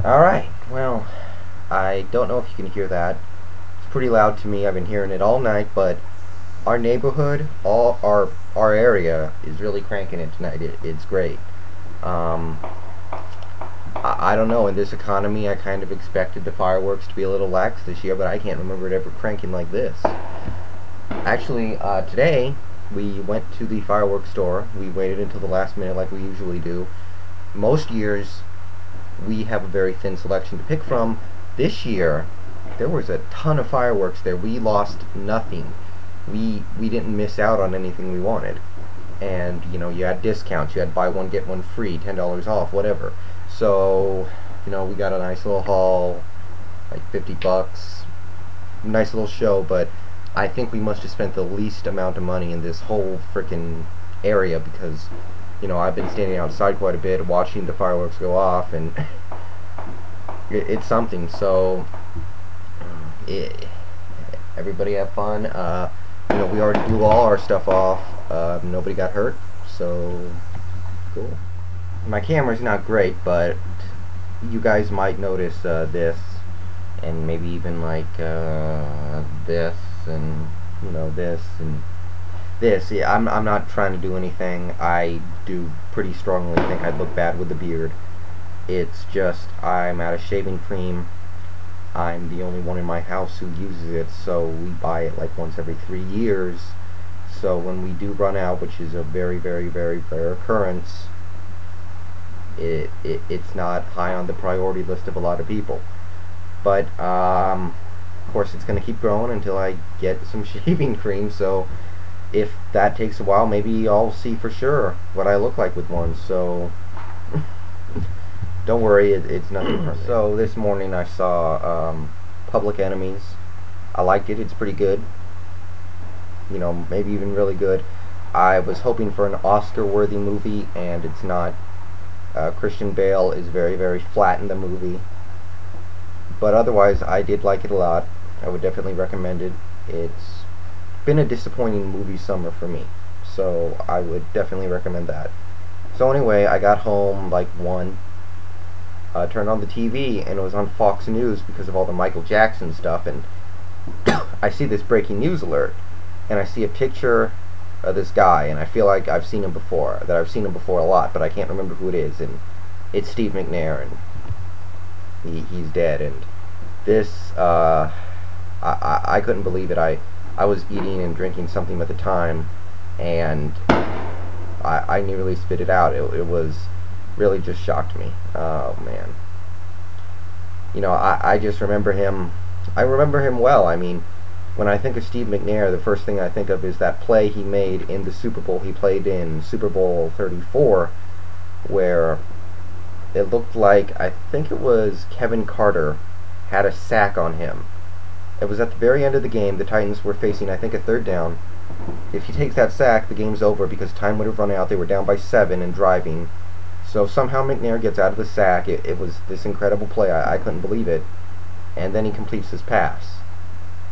Alright, well, I don't know if you can hear that. It's pretty loud to me. I've been hearing it all night, but our neighborhood, all our area is really cranking it tonight. It's great. Um, I don't know. In this economy, I kind of expected the fireworks to be a little lax this year, but I can't remember it ever cranking like this. Actually, today we went to the fireworks store. We waited until the last minute like we usually do. Most years we have a very thin selection to pick from. This year there was a ton of fireworks there. We lost nothing. We didn't miss out on anything we wanted. And you had discounts. You had buy one get one free, $10 off, whatever. So we got a nice little haul, like 50 bucks. Nice little show, but I think we must have spent the least amount of money in this whole frickin' area because I've been standing outside quite a bit watching the fireworks go off, and it's something. So everybody have fun. We already blew all our stuff off. Nobody got hurt, so cool. My camera's not great, but you guys might notice this, and maybe even like this, and this and this. Yeah, I'm not trying to do anything. I do pretty strongly think I'd look bad with the beard. It's just I'm out of shaving cream. I'm the only one in my house who uses it, so we buy it like once every 3 years. So when we do run out, which is a very, very, very rare occurrence, it's not high on the priority list of a lot of people. But of course it's going to keep growing until I get some shaving cream. So if that takes a while, maybe I'll see for sure what I look like with one. So don't worry, it's nothing personal. So this morning I saw Public Enemies. I liked it. It's pretty good. Maybe even really good. I was hoping for an Oscar-worthy movie, and it's not. Christian Bale is very, very flat in the movie. But otherwise, I did like it a lot. I would definitely recommend it. It's been a disappointing movie summer for me, so I would definitely recommend that. So anyway, I got home like 1, turned on the TV, and it was on Fox News because of all the Michael Jackson stuff, and I see this breaking news alert, and I see a picture of this guy, and I feel like I've seen him before, a lot, but I can't remember who it is, and it's Steve McNair, and he's dead. And this, I couldn't believe it. I was eating and drinking something at the time, and I nearly spit it out. It was really just shocked me. Oh man. I just remember him. I remember him well. I mean, when I think of Steve McNair, the first thing I think of is that play he made in the Super Bowl. He played in Super Bowl 34, where it looked like, I think it was Kevin Carter had a sack on him. It was at the very end of the game. The Titans were facing, I think, a 3rd down. If he takes that sack, the game's over because time would have run out. They were down by 7 and driving. So somehow McNair gets out of the sack. It was this incredible play. I couldn't believe it. And then he completes his pass.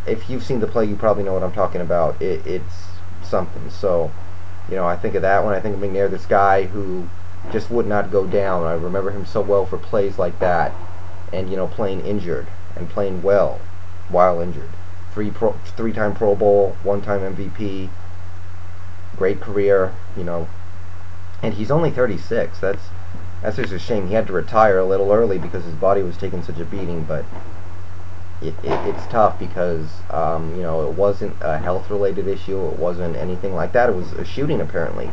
If you've seen the play, you probably know what I'm talking about. It's something. So, I think of that when I think of McNair, this guy who just would not go down. I remember him so well for plays like that, and playing injured and playing well while injured. 3-time Pro Bowl, 1-time MVP, great career, and he's only 36. That's just a shame. He had to retire a little early because his body was taking such a beating, but it's tough because it wasn't a health-related issue. It wasn't anything like that. It was a shooting, apparently.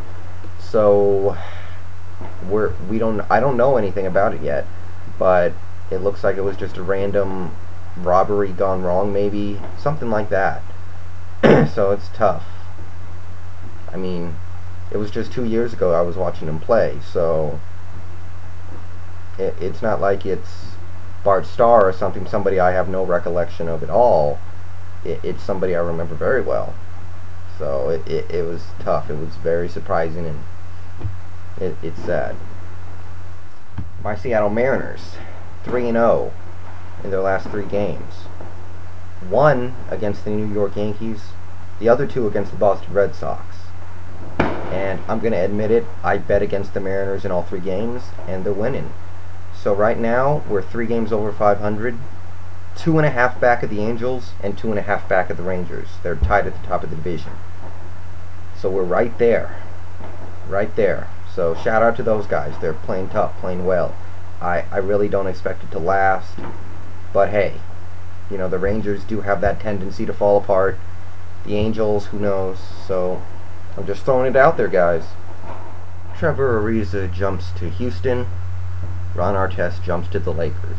So I don't know anything about it yet, but it looks like it was just a random robbery gone wrong, maybe something like that. So it's tough. I mean, it was just 2 years ago I was watching him play, so it's not like it's Bart Starr or somebody I have no recollection of at all. It's somebody I remember very well. So it was tough. It was very surprising, and it's sad. My Seattle Mariners, 3-0 in their last 3 games. 1 against the New York Yankees, the other 2 against the Boston Red Sox. And I'm going to admit it, I bet against the Mariners in all 3 games, and they're winning. So right now, we're 3 games over 500. 2.5 back of the Angels and 2.5 back of the Rangers. They're tied at the top of the division. So we're right there. Right there. So shout out to those guys. They're playing tough, playing well. I really don't expect it to last. But hey, you know, the Rangers do have that tendency to fall apart. The Angels, who knows? So I'm just throwing it out there, guys. Trevor Ariza jumps to Houston. Ron Artest jumps to the Lakers.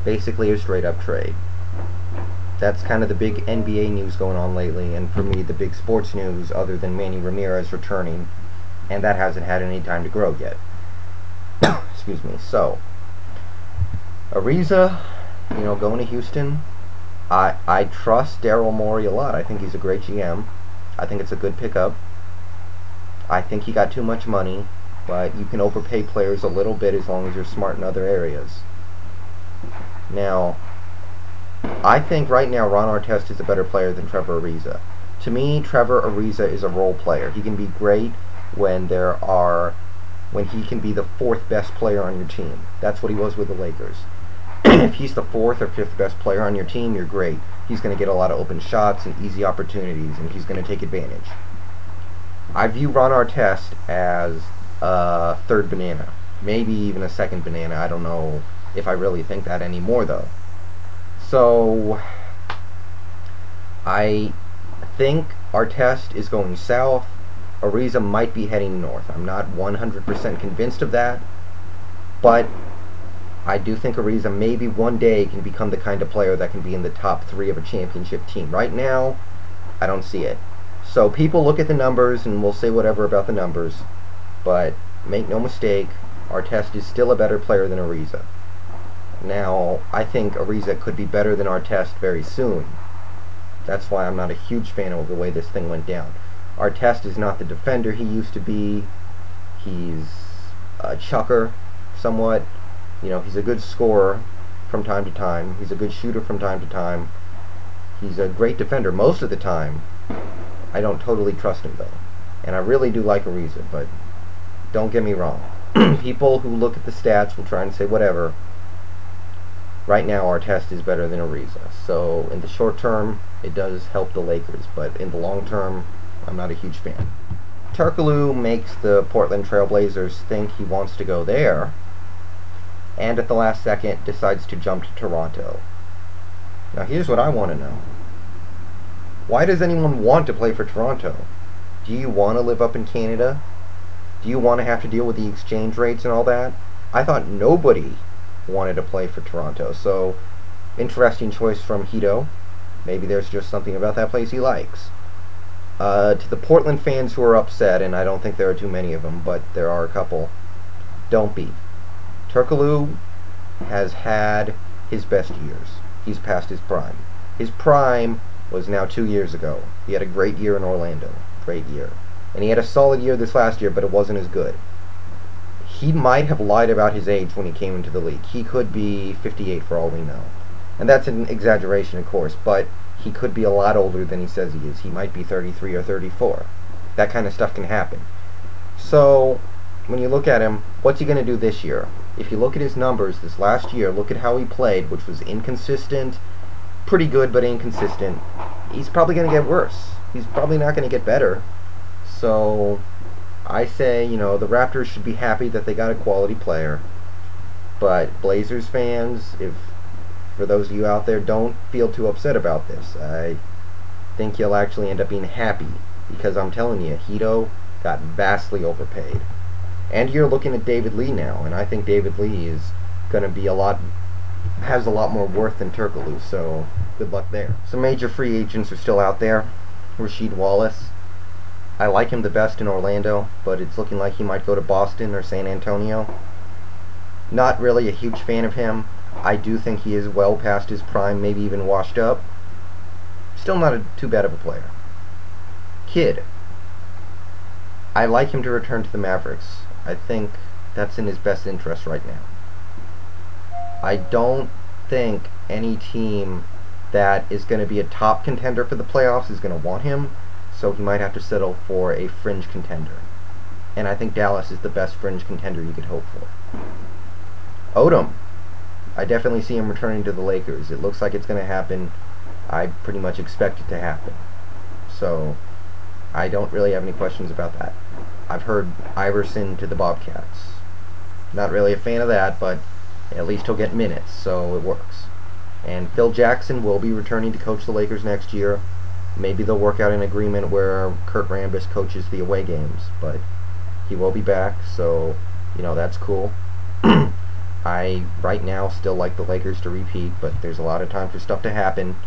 Basically a straight-up trade. That's kind of the big NBA news going on lately, and for me, the big sports news other than Manny Ramirez returning, and that hasn't had any time to grow yet. Excuse me. So, Ariza, you know, going to Houston, I trust Daryl Morey a lot. I think he's a great GM. I think it's a good pickup. I think he got too much money, but you can overpay players a little bit as long as you're smart in other areas. Now, I think right now Ron Artest is a better player than Trevor Ariza. To me, Trevor Ariza is a role player. He can be great when he can be the 4th best player on your team. That's what he was with the Lakers. If he's the 4th or 5th best player on your team, you're great. He's going to get a lot of open shots and easy opportunities, and he's going to take advantage. I view Ron Artest as a 3rd banana, maybe even a 2nd banana. I don't know if I really think that anymore, though. So, I think Artest is going south. Ariza might be heading north. I'm not 100% convinced of that, but I do think Ariza maybe one day can become the kind of player that can be in the top 3 of a championship team. Right now, I don't see it. So people look at the numbers, and we'll say whatever about the numbers, but make no mistake, Artest is still a better player than Ariza. Now, I think Ariza could be better than Artest very soon. That's why I'm not a huge fan of the way this thing went down. Artest is not the defender he used to be. He's a chucker, somewhat. You know, he's a good scorer from time to time. He's a good shooter from time to time. He's a great defender most of the time. I don't totally trust him, though. And I really do like Ariza, but don't get me wrong. People who look at the stats will try and say whatever. Right now, Artest is better than Ariza. So, in the short term, it does help the Lakers. But in the long term, I'm not a huge fan. Turkoglu makes the Portland Trailblazers think he wants to go there, and at the last second decides to jump to Toronto. Now, here's what I want to know. Why does anyone want to play for Toronto? Do you want to live up in Canada? Do you want to have to deal with the exchange rates and all that? I thought nobody wanted to play for Toronto, so interesting choice from Hito. Maybe there's just something about that place he likes. To the Portland fans who are upset, and I don't think there are too many of them, but there are a couple, don't be. Turkoglu has had his best years. He's past his prime. His prime was now 2 years ago. He had a great year in Orlando. Great year. And he had a solid year this last year, but it wasn't as good. He might have lied about his age when he came into the league. He could be 58 for all we know. And that's an exaggeration, of course, but he could be a lot older than he says he is. He might be 33 or 34. That kind of stuff can happen. So, when you look at him, what's he going to do this year? If you look at his numbers this last year, look at how he played, which was inconsistent, pretty good but inconsistent. He's probably going to get worse. He's probably not going to get better. So, I say, you know, the Raptors should be happy that they got a quality player. But Blazers fans, for those of you out there, don't feel too upset about this. I think you'll actually end up being happy, because I'm telling you, Hito got vastly overpaid. And you're looking at David Lee now, and I think David Lee is going to be has a lot more worth than Turkoglu, so good luck there. Some major free agents are still out there. Rasheed Wallace. I like him the best in Orlando, but it's looking like he might go to Boston or San Antonio. Not really a huge fan of him. I do think he is well past his prime, maybe even washed up. Still not too bad of a player. Kidd. I like him to return to the Mavericks. I think that's in his best interest right now. I don't think any team that is going to be a top contender for the playoffs is going to want him, so he might have to settle for a fringe contender. And I think Dallas is the best fringe contender you could hope for. Odom. I definitely see him returning to the Lakers. It looks like it's going to happen. I pretty much expect it to happen. So, I don't really have any questions about that. I've heard Iverson to the Bobcats. Not really a fan of that, but at least he'll get minutes, so it works. And Phil Jackson will be returning to coach the Lakers next year. Maybe they'll work out an agreement where Kurt Rambis coaches the away games, but he will be back, so, you know, that's cool. I, right now, still like the Lakers to repeat, but there's a lot of time for stuff to happen.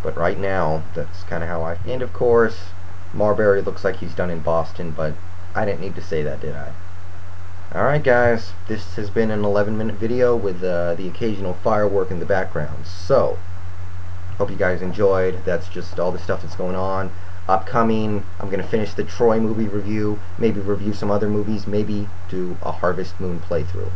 But right now, that's kind of how I feel. And, of course, Marbury looks like he's done in Boston, but I didn't need to say that, did I? Alright guys, this has been an 11-minute video with the occasional firework in the background. So, hope you guys enjoyed. That's just all the stuff that's going on. Upcoming, I'm going to finish the Troy movie review, maybe review some other movies, maybe do a Harvest Moon playthrough.